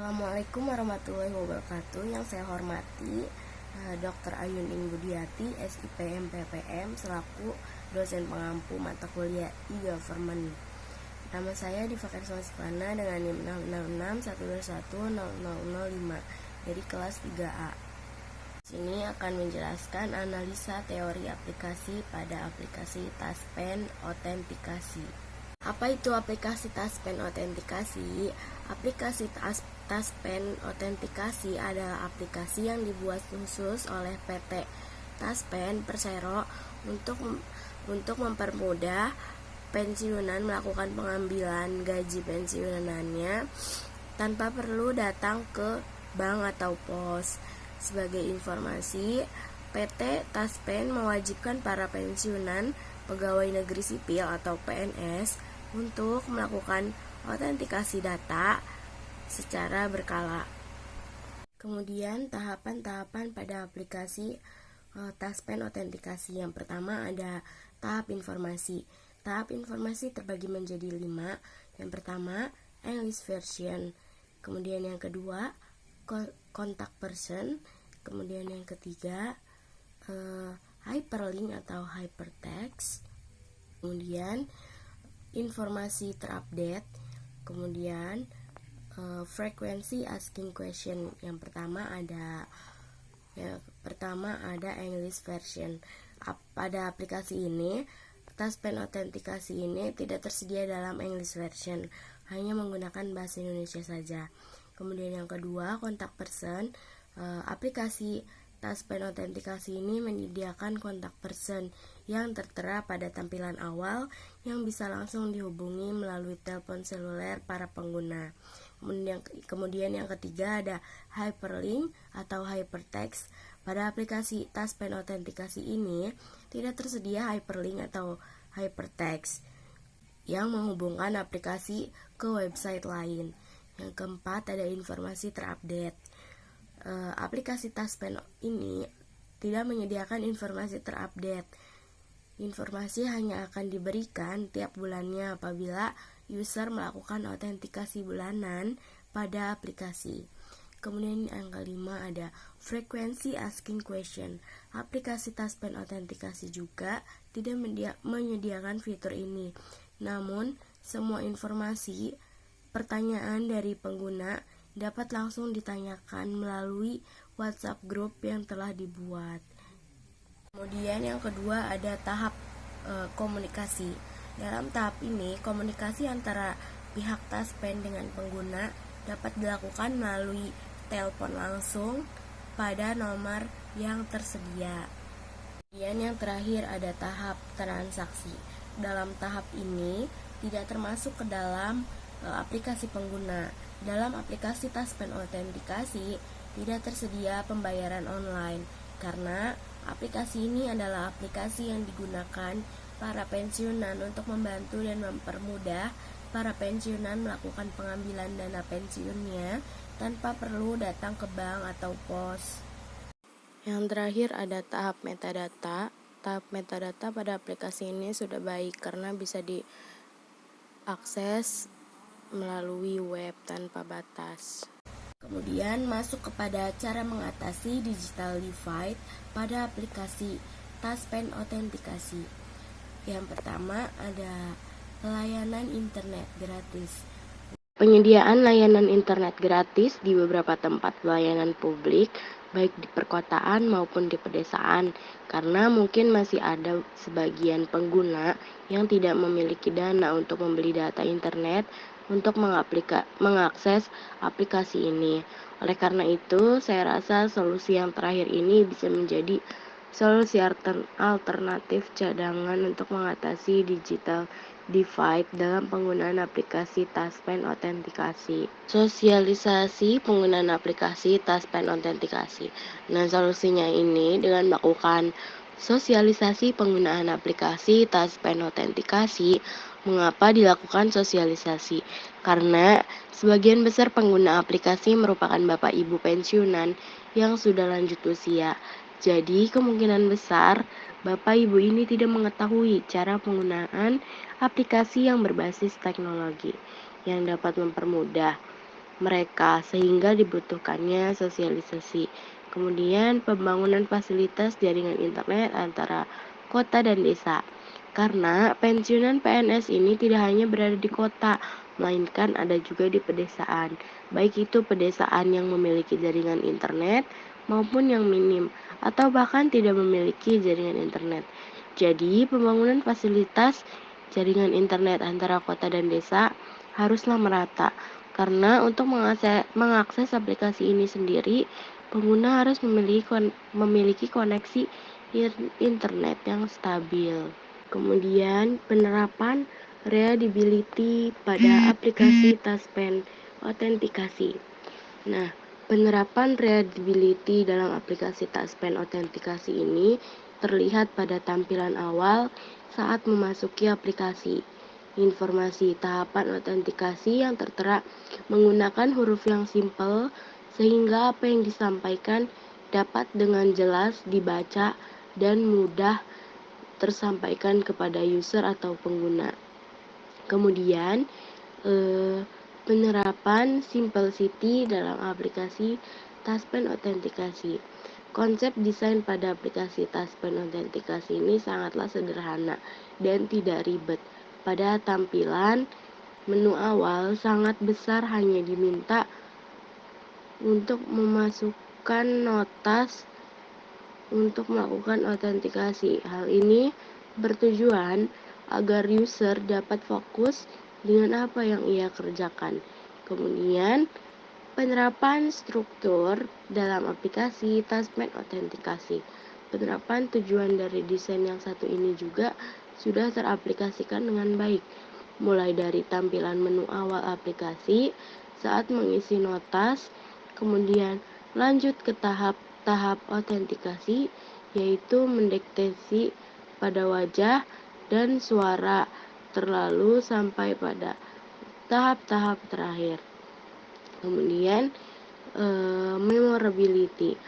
Assalamualaikum warahmatullahi wabarakatuh. Yang saya hormati Dr. Ayuning Budiati, SIP MPPM, selaku dosen pengampu mata kuliah e-government. Nama saya Diva Sivana dengan NIM 66612100005 dari kelas 3A. Sini akan menjelaskan analisa teori aplikasi pada aplikasi Taspen Autentikasi. Apa itu aplikasi Taspen Autentikasi? Aplikasi Taspen Autentikasi adalah aplikasi yang dibuat khusus oleh PT Taspen Persero untuk mempermudah pensiunan melakukan pengambilan gaji pensiunannya tanpa perlu datang ke bank atau pos. Sebagai informasi, PT Taspen mewajibkan para pensiunan pegawai negeri sipil atau PNS untuk melakukan autentikasi data secara berkala. Kemudian tahapan-tahapan pada aplikasi Taspen Autentikasi. Yang pertama ada tahap informasi. Tahap informasi terbagi menjadi 5. Yang pertama, English version. Kemudian yang kedua, contact person. Kemudian yang ketiga, hyperlink atau hypertext. Kemudian informasi terupdate. Kemudian frekuensi asking question. Yang pertama ada English version. Pada aplikasi ini, Taspen Autentikasi ini tidak tersedia dalam English version, hanya menggunakan bahasa Indonesia saja. Kemudian yang kedua, contact person. Aplikasi Taspen Autentikasi ini menyediakan kontak person yang tertera pada tampilan awal yang bisa langsung dihubungi melalui telepon seluler para pengguna. Kemudian yang ketiga ada hyperlink atau hypertext. Pada aplikasi Taspen Autentikasi ini tidak tersedia hyperlink atau hypertext yang menghubungkan aplikasi ke website lain. Yang keempat ada informasi terupdate. Aplikasi Taspen ini tidak menyediakan informasi terupdate. Informasi hanya akan diberikan tiap bulannya apabila user melakukan autentikasi bulanan pada aplikasi. Kemudian yang kelima ada frekuensi asking question. Aplikasi Taspen Autentikasi juga tidak menyediakan fitur ini. Namun, semua informasi pertanyaan dari pengguna dapat langsung ditanyakan melalui WhatsApp group yang telah dibuat. Kemudian yang kedua ada tahap komunikasi. Dalam tahap ini, komunikasi antara pihak Taspen dengan pengguna dapat dilakukan melalui telepon langsung pada nomor yang tersedia. Kemudian yang terakhir ada tahap transaksi. Dalam tahap ini tidak termasuk ke dalam aplikasi pengguna. Dalam aplikasi Taspen Autentikasi tidak tersedia pembayaran online karena aplikasi ini adalah aplikasi yang digunakan para pensiunan untuk membantu dan mempermudah para pensiunan melakukan pengambilan dana pensiunnya tanpa perlu datang ke bank atau pos. Yang terakhir ada tahap metadata. Tahap metadata pada aplikasi ini sudah baik karena bisa diakses melalui web tanpa batas. Kemudian masuk kepada cara mengatasi digital divide pada aplikasi Taspen Autentikasi. Yang pertama ada layanan internet gratis. Penyediaan layanan internet gratis di beberapa tempat pelayanan publik, baik di perkotaan maupun di pedesaan, karena mungkin masih ada sebagian pengguna yang tidak memiliki dana untuk membeli data internet untuk mengakses aplikasi ini. Oleh karena itu, saya rasa solusi yang terakhir ini bisa menjadi solusi alternatif cadangan untuk mengatasi digital divide dalam penggunaan aplikasi Taspen Autentikasi. Sosialisasi penggunaan aplikasi Taspen Autentikasi. Nah, solusinya ini dengan melakukan sosialisasi penggunaan aplikasi Taspen Autentikasi. Mengapa dilakukan sosialisasi? Karena sebagian besar pengguna aplikasi merupakan bapak ibu pensiunan yang sudah lanjut usia. Jadi, kemungkinan besar bapak ibu ini tidak mengetahui cara penggunaan aplikasi yang berbasis teknologi yang dapat mempermudah mereka sehingga dibutuhkannya sosialisasi. Kemudian pembangunan fasilitas jaringan internet antara kota dan desa. Karena pensiunan PNS ini tidak hanya berada di kota, melainkan ada juga di pedesaan. Baik itu pedesaan yang memiliki jaringan internet maupun yang minim atau bahkan tidak memiliki jaringan internet. Jadi, pembangunan fasilitas jaringan internet antara kota dan desa haruslah merata. Karena untuk mengakses aplikasi ini sendiri, pengguna harus memiliki koneksi internet yang stabil. Kemudian, penerapan readability pada aplikasi Taspen Autentikasi. Nah, penerapan readability dalam aplikasi Taspen Autentikasi ini terlihat pada tampilan awal saat memasuki aplikasi. Informasi tahapan autentikasi yang tertera menggunakan huruf yang simpel sehingga apa yang disampaikan dapat dengan jelas dibaca dan mudah tersampaikan kepada user atau pengguna. Kemudian, penerapan simplicity dalam aplikasi Taspen Autentikasi. Konsep desain pada aplikasi Taspen Autentikasi ini sangatlah sederhana dan tidak ribet. Pada tampilan menu awal sangat besar hanya diminta untuk memasukkan notas untuk melakukan autentikasi. Hal ini bertujuan agar user dapat fokus dengan apa yang ia kerjakan. Kemudian, penerapan struktur dalam aplikasi Taspen Autentikasi. Penerapan tujuan dari desain yang satu ini juga sudah teraplikasikan dengan baik, mulai dari tampilan menu awal aplikasi saat mengisi notas, kemudian lanjut ke tahap autentikasi, yaitu mendeteksi pada wajah dan suara, terlalu sampai pada tahap-tahap terakhir. Kemudian, memorability.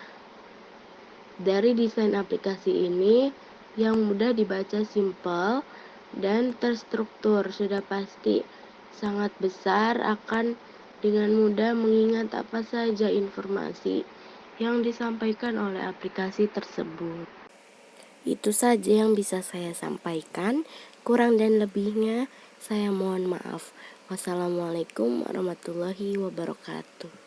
Dari desain aplikasi ini yang mudah dibaca, simple dan terstruktur, sudah pasti sangat besar akan dengan mudah mengingat apa saja informasi yang disampaikan oleh aplikasi tersebut. Itu saja yang bisa saya sampaikan. Kurang dan lebihnya saya mohon maaf. Wassalamualaikum warahmatullahi wabarakatuh.